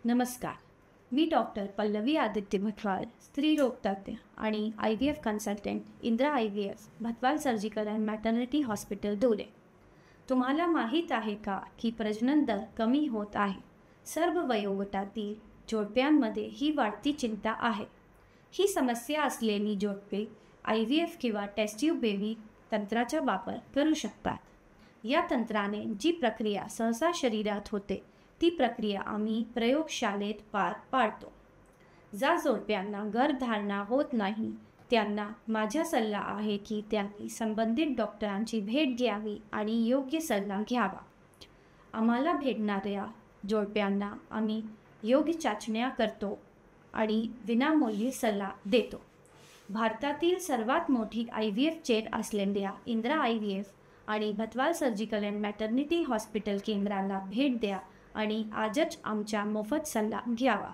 नमस्कार. मी डॉक्टर पल्लवी आदित्य भटवाळ, स्त्रीरोग तज्ज्ञ आणि IVF consultant, Indira IVF, Bhatwal surgical and maternity hospital, Dhule. तुम्हाला माहीत आहे का की प्रजनन दर कमी होत आहे? सर्व वयोगटातील जोडप्यांमध्ये ही वाढती चिंता आहे. ही समस्या असलेली जोडपे IVF किंवा टेस्ट ट्यूब बेबी तंत्राचा वापर करू शकतात. या तंत्राने जी प्रक्रिया सहसा शरीरात होते ती प्रक्रिया आम्ही प्रयोगशाळेत पार पाडतो. ज्या जोडप्यांना गर्भधारणा होत नाही त्यांना माझा सल्ला आहे की त्यांनी संबंधित डॉक्टरांची भेट घ्यावी आणि योग्य सल्ला घ्यावा. आम्हाला भेटणाऱ्या जोडप्यांना आम्ही योग्य चाचण्या करतो आणि विनामूल्य सल्ला देतो. भारतातील सर्वात मोठी IVF चेन असलेल्या इंदिरा IVF आणि भटवाळ सर्जिकल अँड मॅटर्निटी हॉस्पिटल केंद्राला भेट द्या आणि आजच आमचा मोफत सल्ला घ्यावा.